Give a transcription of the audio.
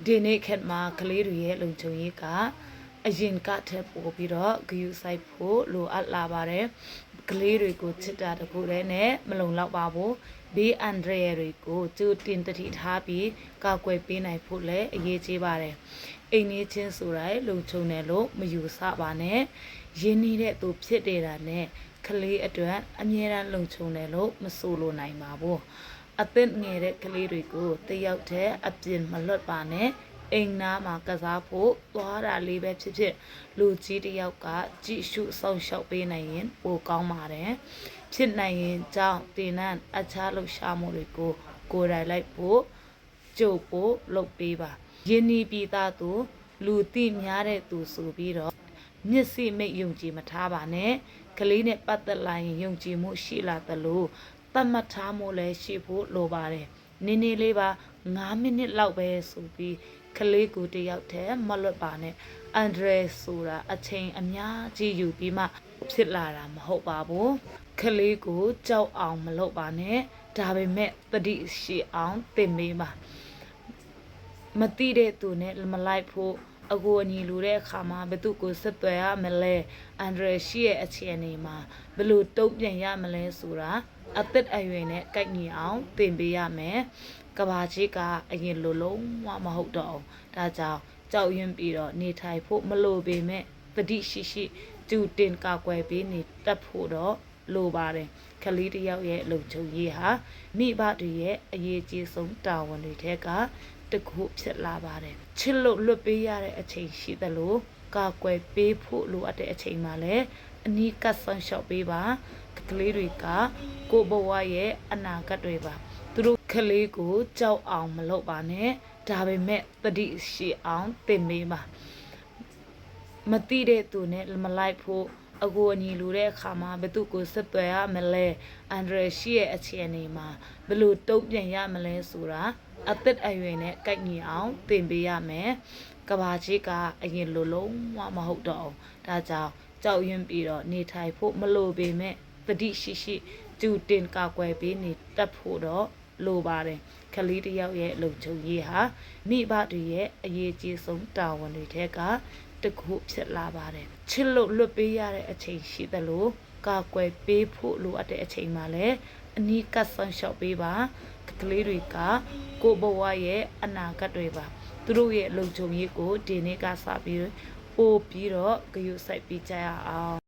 ဒီနေ့ခေတ်မှာကလေးတွေရဲ့လုံခြုံရေးကအရင်ကထက်ပိုပြီးတော့ဂရုစိုက်ဖို့လိုအပ်လာပါတယ်ကလေးတွေကိုချစ်တာတခုတည်းနဲ့မလုံလောက်ပါဘူးဘေးအန္တရာယ်တွေကိုကြိုတင်တတိထားပြီးကာကွယ်ပေးနိုင်ဖို့လည်းအရေးကြီးပါတယ်အိမ်နေချင်းဆိုတိုင်းလုံခြုံတယ်လို့မယူဆပါနဲ့ရင်းနှီးတဲ့သူဖြစ်နေတာနဲ့ကလေးအတွက်အမြဲတမ်းလုံခြုံတယ်လို့မဆိုလိုနိုင်ပါဘူးအသက်ငယ်တဲ့ကလေးတွေကိုတယောက်တည်းအပြင်မလွတ်ပါနဲ့အိမ်နာမှာကစားဖို့သွားတာလေးပဲဖြစ်ဖြစ်လူကြီးတယောက်ကကြည့်ရှုဆောင်ရှောက်ပေးနိုင်ရင်ပိုကောင်းပါတယ်ဖြစ်နိုင်ရင်ကြောင့်တင်နန်းအခြားလှရှားမှုတွေကိုကိုယ်တိုင်လိုက်ဖို့ကြို့ဖို့လုပ်ပေးပါယင်းဤပြည်သားသူလူသိများတဲ့သူဆိုပြီးတော့မျက်စိမိတ်ယုံကြည်မထားပါနဲ့ကလေးနဲ့ပတ်သက်လာရင်ယုံကြည်မှုရှိလာသလိုတတ်မှတ်ထားမှုလည်းရှိဖို့လိုပါတယ်နည်းနည်းလေးပါ9မိနစ်လောက်ပဲဆိုပြီးကလေးကိုတယောက်တည်းမလွတ်ပါနဲ့အန်ဒရယ်ဆိုတာအချိန်အများကြီးယူပြီးမှဖြစ်လာတာမဟုတ်ပါဘူးကလေးကိုကြောက်အောင်မလုပ်ပါနဲ့ဒါပေမဲ့တတိရှိအောင်သင်ပေးပါမတိတဲ့သူနဲ့မလိုက်ဖို့အကူအညီလိုတဲ့အခါမှာဘသူကိုဆက်သွယ်ရမလဲအန်ဒရယ်ရှိရဲ့အခြေအနေမှာဘယ်လိုတုံ့ပြန်ရမလဲဆိုတာအသက်အရွယ်နဲ့ကိုက်ညီအောင်သင်ပေးရမယ်ကဘာကြီးကအရင်လိုလုံးဝမဟုတ်တော့အောင်ဒါကြောင့်ကြောက်ရွံ့ပြီးတော့နေထိုင်ဖို့မလိုပေမဲ့တတိရှိရှိကျူတင်ကာကွယ်ပေးနေတတ်ဖို့တော့လိုပါတယ်ကလေးတယောက်ရဲ့လုံခြုံရေးဟာမိဘတွေရဲ့အရေးကြီးဆုံးတာဝန်တွေထဲကတခုဖြစ်လာပါတယ်ချစ်လို့လွတ်ပေးရတဲ့အချိန်ရှိသလိုကာကွယ်ပေးဖို့လိုအပ်တဲ့အချိန်မှာလည်းအနီးကပ်ဆောင်ရှောက်ပေးပါကလေးတွေကကိုဘဝရဲ့အနာဂတ်တွေပါသူတို့ကလေးကိုကြောက်အောင်မလုပ်ပါနဲ့ဒါပေမဲ့တတိရှိအောင်သင်ပေးပါမတိတဲ့သူနဲ့မလိုက်ဖို့အကူအညီလိုတဲ့အခါမှာဘသူကိုဆက်သွယ်ရမလဲအန်ဒရယ်ရှိရဲ့အခြေအနေမှာဘယ်လိုတုံ့ပြန်ရမလဲဆိုတာအသက်အရွယ်နဲ့ကိုက်ညီအောင်သင်ပေးရမယ်ကဘာကြီးကအရင်လိုလုံးဝမဟုတ်တော့အောင်ဒါကြောင့်ကြောက်ရွံ့ပြီးတော့နေထိုင်ဖို့မလိုပေမဲ့တတိရှိရှိကျူတင်ကာကွယ်ပေးနေတတ်ဖို့တော့လိုပါတယ်ကလေးတယောက်ရဲ့လုံခြုံရေးဟာမိဘတွေရဲ့အရေးကြီးဆုံးတာဝန်တွေထဲကတခုဖြစ်လာပါတယ်ချစ်လို့လွတ်ပေးရတဲ့အချိန်ရှိသလိုကာကွယ်ပေးဖို့လိုအပ်တဲ့အချိန်မှာလည်းအနီးကပ်ဆောင်ရှောက်ပေးပါကလေးတွေကကိုဘဝရဲ့အနာဂတ်တွေပါသူတို့ရဲ့လုံခြုံရေးကိုဒီနေ့ကစပြီးပို့ပြီးတော့ဂရုစိုက်ပေးကြရအောင်